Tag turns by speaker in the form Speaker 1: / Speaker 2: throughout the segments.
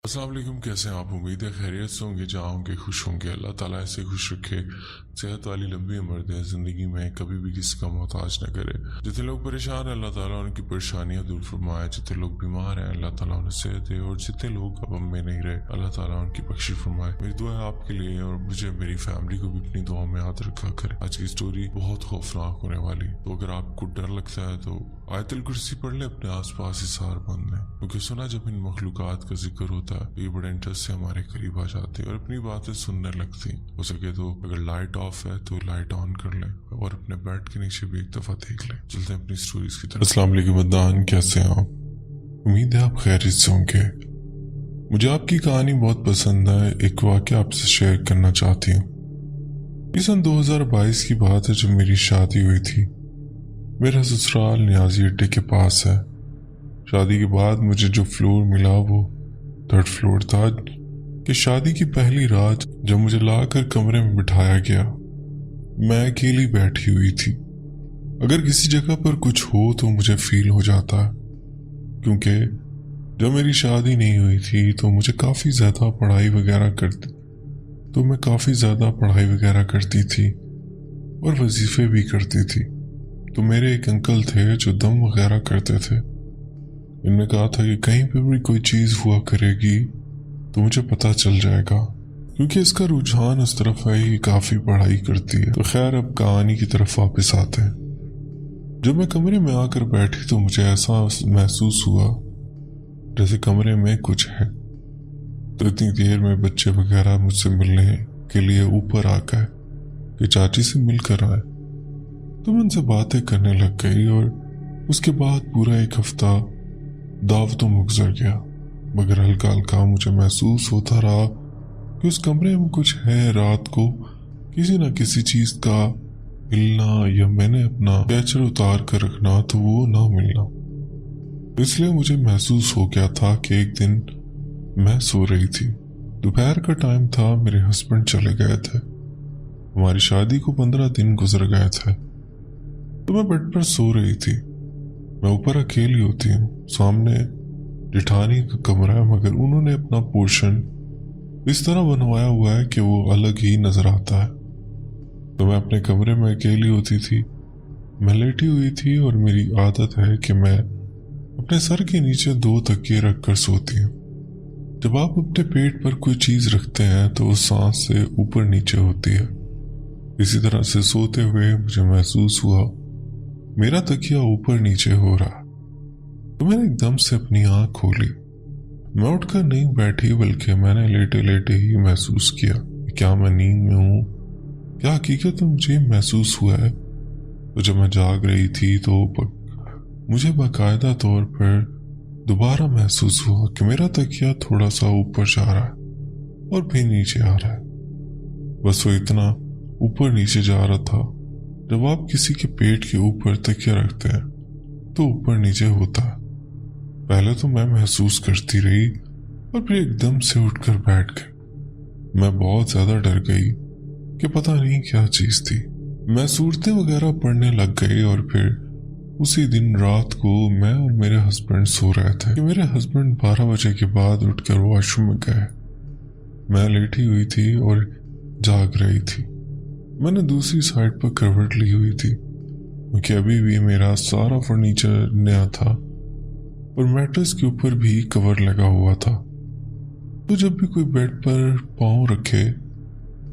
Speaker 1: अस्सलाम वालेकुम। कैसे हैं आप? उम्मीद है खैरियत से होंगे, जहाँ होंगे खुश होंगे। अल्लाह ताला ऐसे खुश रखे, सेहत वाली लंबी उम्र दे, ज़िंदगी में कभी भी किसी का मोहताज न करे। जितने लोग परेशान हैं अल्लाह ताला उनकी परेशानियां दूर फरमाए, जितने लोग बीमार हैं अल्लाह ताला उन्हें सेहत दे, और जितने लोग अब हम में नहीं रहे अल्लाह ताला उनकी बख्शिश फरमाए। मेरी दुआ है आपके लिए, और मुझे मेरी फैमिली को भी अपनी दुआ में याद रखा करे। आज की स्टोरी बहुत खौफनाक होने वाली, तो अगर आपको डर लगता है तो आयतुल कुर्सी पढ़ ले, अपने आसपास हिसार बांध लें, क्योंकि सुना जब इन मखलूकात का जिक्र होता है तो ये बड़े इंटरेस्ट से हमारे करीब आ जाते हैं और अपनी बातें सुनने लगती हैं। हो सके तो अगर लाइट ऑफ है तो लाइट ऑन कर लें और अपने बेड के नीचे भी एक दफा देख लें। चलते हैं अपनी स्टोरीज की तरफ। अस्सलाम वालेकुम अदनान, कैसे हैं आप? उम्मीद है आप खैरियत से होंगे। मुझे आपकी कहानी बहुत पसंद है। एक वाक़या आपसे शेयर करना चाहती हूँ। ये सन 2022 की बात है जब मेरी शादी हुई थी। मेरा ससुराल नियाजी अड्डे के पास है। शादी के बाद मुझे जो फ्लोर मिला वो 3rd फ्लोर था। कि शादी की पहली रात जब मुझे लाकर कमरे में बिठाया गया, मैं अकेली बैठी हुई थी। अगर किसी जगह पर कुछ हो तो मुझे फील हो जाता है, क्योंकि जब मेरी शादी नहीं हुई थी तो मैं काफ़ी ज़्यादा पढ़ाई वगैरह करती थी और वजीफे भी करती थी। तो मेरे एक अंकल थे जो दम वगैरह करते थे। इनने कहा था कि कहीं पे भी कोई चीज़ हुआ करेगी तो मुझे पता चल जाएगा, क्योंकि इसका रुझान उस तरफ है ही, काफ़ी पढ़ाई करती है। तो खैर, अब कहानी की तरफ वापस आते हैं। जब मैं कमरे में आकर बैठी तो मुझे ऐसा महसूस हुआ जैसे कमरे में कुछ है। तो इतनी देर में बच्चे वगैरह मुझसे मिलने के लिए ऊपर आ गए कि चाची से मिलकर आए। तो मैं उनसे बातें करने लग गई और उसके बाद पूरा एक हफ्ता दावतों में गुजर गया, मगर हल्का हल्का मुझे महसूस होता रहा कि उस कमरे में कुछ है। रात को किसी न किसी चीज़ का हिलना या मैंने अपना कैचर उतार कर रखना तो वो ना मिलना। इसलिए मुझे महसूस हो गया था कि एक दिन मैं सो रही थी। दोपहर का टाइम था, मेरे हस्बैंड चले गए थे। हमारी शादी को 15 दिन गुजर गए थे। तो मैं बेड पर सो रही थी। मैं ऊपर अकेली होती हूँ, सामने जेठानी का कमरा है, मगर उन्होंने अपना पोर्शन इस तरह बनवाया हुआ है कि वो अलग ही नजर आता है। तो मैं अपने कमरे में अकेली होती थी। मैं लेटी हुई थी और मेरी आदत है कि मैं अपने सर के नीचे 2 तकिए रखकर सोती हूँ। जब आप अपने पेट पर कोई चीज रखते हैं तो वो सांस से ऊपर नीचे होती है। इसी तरह से सोते हुए मुझे महसूस हुआ मेरा तकिया ऊपर नीचे हो रहा। तो मैंने एकदम से अपनी आंख खोली। मैं उठकर नहीं बैठी, बल्कि मैंने लेटे लेटे ही महसूस किया क्या मैं नींद में हूँ, क्या हकीकत में मुझे महसूस हुआ है। तो जब मैं जाग रही थी तो मुझे बाकायदा तौर पर दोबारा महसूस हुआ कि मेरा तकिया थोड़ा सा ऊपर जा रहा है और फिर नीचे आ रहा है। बस वो इतना ऊपर नीचे जा रहा था। जब आप किसी के पेट के ऊपर तकिया रखते हैं तो ऊपर नीचे होता है। पहले तो मैं महसूस करती रही और फिर एकदम से उठकर बैठ गई। मैं बहुत ज्यादा डर गई कि पता नहीं क्या चीज थी। मैं सूरतें वगैरह पढ़ने लग गई और फिर उसी दिन रात को मैं और मेरे हस्बैंड सो रहे थे कि मेरे हस्बैंड 12 बजे के बाद उठकर वॉशरूम में गए। मैं लेटी हुई थी और जाग रही थी। मैंने दूसरी साइड पर करवट ली हुई थी, क्योंकि अभी भी मेरा सारा फर्नीचर नया था और मैट्रेस के ऊपर भी कवर लगा हुआ था। तो जब भी कोई बेड पर पाँव रखे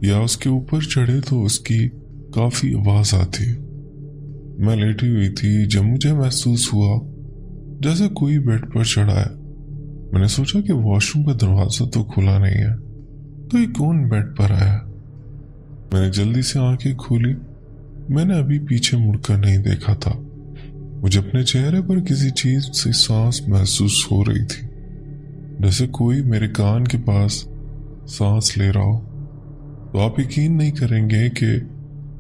Speaker 1: या उसके ऊपर चढ़े तो उसकी काफी आवाज आती। मैं लेटी हुई थी जब मुझे महसूस हुआ जैसे कोई बेड पर चढ़ा है। मैंने सोचा कि वॉशरूम का दरवाजा तो खुला नहीं है, तो ये कौन बेड पर आया। मैंने जल्दी से आंखें खोली। मैंने अभी पीछे मुड़कर नहीं देखा था। मुझे अपने चेहरे पर किसी चीज से सांस महसूस हो रही थी, जैसे कोई मेरे कान के पास सांस ले रहा हो। तो आप यकीन नहीं करेंगे कि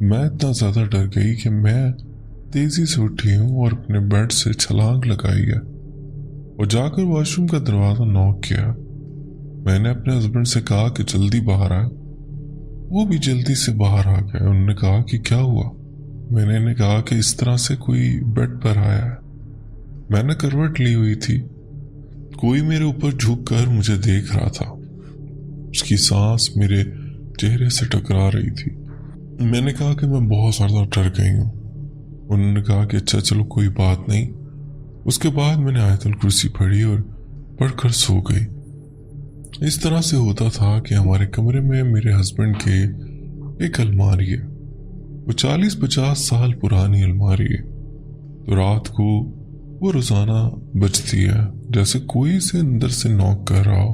Speaker 1: मैं इतना ज्यादा डर गई कि मैं तेजी से उठी हूँ और अपने बेड से छलांग लगाई है और जाकर वॉशरूम का दरवाजा नॉक किया। मैंने अपने हस्बैंड से कहा कि जल्दी बाहर आए। वो भी जल्दी से बाहर आ गए। उन्होंने कहा कि क्या हुआ। मैंने इन्हें कहा कि इस तरह से कोई बेड पर आया है। मैंने करवट ली हुई थी कोई मेरे ऊपर झुक कर मुझे देख रहा था। उसकी सांस मेरे चेहरे से टकरा रही थी। मैंने कहा कि मैं बहुत ज़्यादा डर गई हूँ। उन्होंने कहा कि अच्छा चलो कोई बात नहीं। उसके बाद मैंने आयतुल कुर्सी पढ़ी और पढ़कर सो गई। इस तरह से होता था कि हमारे कमरे में मेरे हस्बैंड के एक अलमारी है। वो 40-50 साल पुरानी अलमारी है। तो रात को वो रोज़ाना बजती है जैसे कोई इसे अंदर से नॉक कर रहा हो।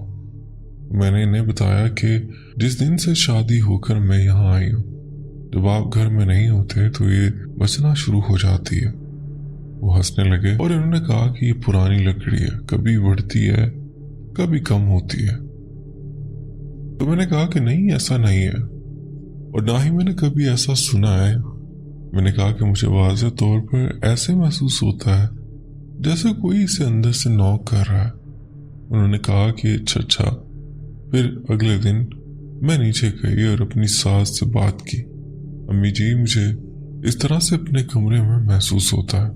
Speaker 1: मैंने इन्हें बताया कि जिस दिन से शादी होकर मैं यहाँ आई हूँ, जब आप घर में नहीं होते तो ये बजना शुरू हो जाती है। वो हंसने लगे और इन्होंने कहा कि ये पुरानी लकड़ी है, कभी बढ़ती है कभी कम होती है। तो मैंने कहा कि नहीं, ऐसा नहीं है और ना ही मैंने कभी ऐसा सुना है। मैंने कहा कि मुझे वाज़ेह तौर पर ऐसे महसूस होता है जैसे कोई इसे अंदर से नॉक कर रहा है। उन्होंने कहा कि अच्छा। फिर अगले दिन मैं नीचे गई और अपनी सास से बात की। अम्मी जी, मुझे इस तरह से अपने कमरे में महसूस होता है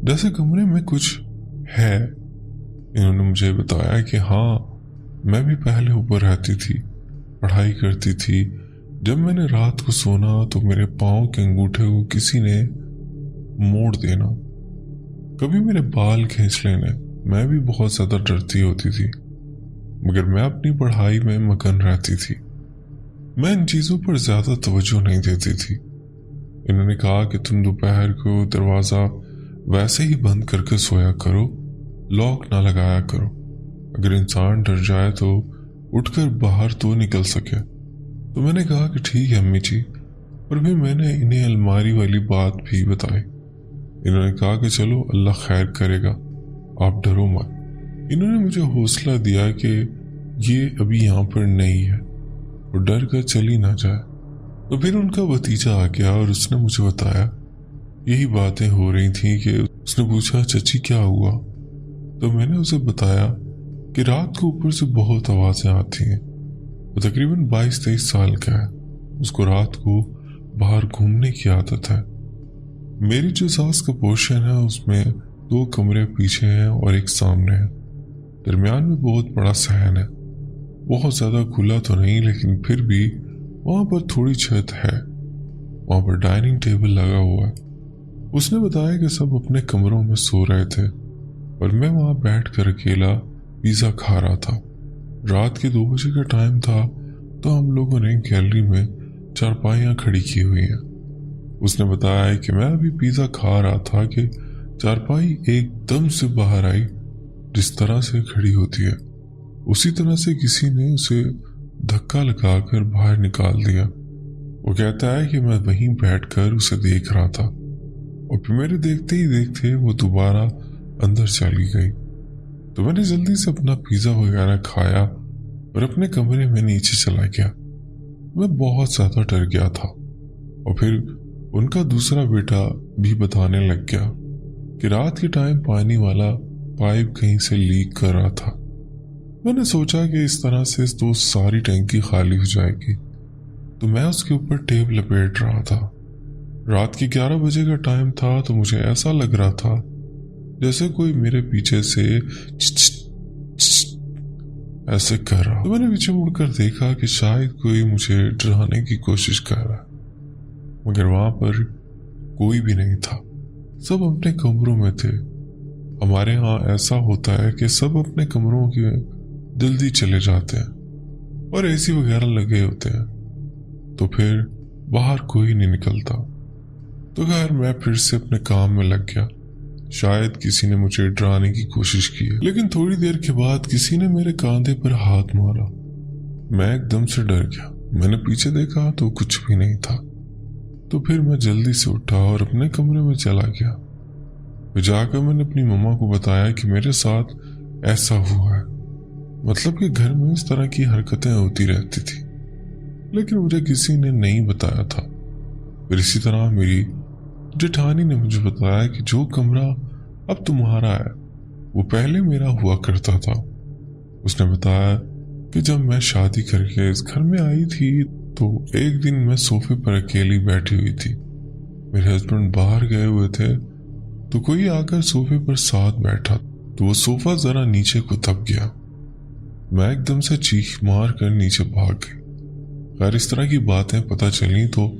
Speaker 1: जैसे कमरे में कुछ है। इन्होंने मुझे बताया कि हाँ, मैं भी पहले ऊपर रहती थी, पढ़ाई करती थी। जब मैंने रात को सोना तो मेरे पाँव के अंगूठे को किसी ने मोड़ देना, कभी मेरे बाल खींच लेने। मैं भी बहुत ज़्यादा डरती होती थी, मगर मैं अपनी पढ़ाई में मगन रहती थी। मैं इन चीज़ों पर ज़्यादा तवज्जो नहीं देती थी। इन्होंने कहा कि तुम दोपहर को दरवाज़ा वैसे ही बंद करके सोया करो, लॉक ना लगाया करो। अगर इंसान डर जाए तो उठकर बाहर तो निकल सके। तो मैंने कहा कि ठीक है अम्मी जी। और फिर मैंने इन्हें अलमारी वाली बात भी बताई। इन्होंने कहा कि चलो अल्लाह खैर करेगा, आप डरो मत। इन्होंने मुझे हौसला दिया कि ये अभी यहाँ पर नहीं है और डर कर चली ना जाए। तो फिर उनका भतीजा आ गया और उसने मुझे बताया यही बातें हो रही थी कि उसने पूछा चची क्या हुआ। तो मैंने उसे बताया कि रात को ऊपर से बहुत आवाज़ें आती हैं। वो तकरीबन 22-23 साल का है। उसको रात को बाहर घूमने की आदत है। मेरी जो सास का पोर्शन है उसमें 2 कमरे पीछे हैं और एक सामने है। दरमियान में बहुत बड़ा सहन है, बहुत ज़्यादा खुला तो नहीं लेकिन फिर भी वहाँ पर थोड़ी छत है। वहाँ पर डाइनिंग टेबल लगा हुआ है। उसने बताया कि सब अपने कमरों में सो रहे थे और मैं वहाँ बैठकर अकेला पिज़्ज़ा खा रहा था। रात के 2 बजे का टाइम था तो हम लोगों ने गैलरी में चारपाइयाँ खड़ी की हुई हैं। उसने बताया कि मैं अभी पिज़्ज़ा खा रहा था कि चारपाई एकदम से बाहर आई। जिस तरह से खड़ी होती है उसी तरह से किसी ने उसे धक्का लगाकर बाहर निकाल दिया। वो कहता है कि मैं वहीं बैठकर उसे देख रहा था और फिर मेरे देखते ही देखते वो दोबारा अंदर चली गई। तो मैंने जल्दी से अपना पिज़्ज़ा वगैरह खाया और अपने कमरे में नीचे चला गया। मैं बहुत ज़्यादा डर गया था। और फिर उनका दूसरा बेटा भी बताने लग गया कि रात के टाइम पानी वाला पाइप कहीं से लीक कर रहा था। मैंने सोचा कि इस तरह से तो सारी टैंकी खाली हो जाएगी, तो मैं उसके ऊपर टेप लपेट रहा था। रात के 11 बजे का टाइम था तो मुझे ऐसा लग रहा था जैसे कोई मेरे पीछे से ऐसे कर रहा। तो मैंने पीछे मुड़कर देखा कि शायद कोई मुझे डराने की कोशिश कर रहा है, मगर वहां पर कोई भी नहीं था। सब अपने कमरों में थे। हमारे यहाँ ऐसा होता है कि सब अपने कमरों के जल्दी चले जाते हैं और एसी वगैरह लगे होते हैं, तो फिर बाहर कोई नहीं निकलता। तो खैर मैं फिर से अपने काम में लग गया। शायद किसी ने मुझे डराने की कोशिश की है, लेकिन थोड़ी देर के बाद किसी ने मेरे कंधे पर हाथ मारा। मैं एकदम से डर गया। मैंने पीछे देखा तो कुछ भी नहीं था। तो फिर मैं जल्दी से उठा और अपने कमरे में चला गया। फिर जाकर मैंने अपनी मम्मा को बताया कि मेरे साथ ऐसा हुआ है, मतलब कि घर में इस तरह की हरकतें होती रहती थी, लेकिन मुझे किसी ने नहीं बताया था। फिर इसी तरह मेरी जेठानी ने मुझे बताया कि जो कमरा अब तुम्हारा है वो पहले मेरा हुआ करता था। उसने बताया कि जब मैं शादी करके इस घर में आई थी तो एक दिन मैं सोफे पर अकेली बैठी हुई थी। मेरे हस्बैंड बाहर गए हुए थे तो कोई आकर सोफे पर साथ बैठा। تو وہ صوفہ ذرا نیچے کو دب گیا۔ میں ایک دم سے چیخ مار کر نیچے بھاگ گئی۔ خیر اس طرح کی باتیں پتہ چلیں تو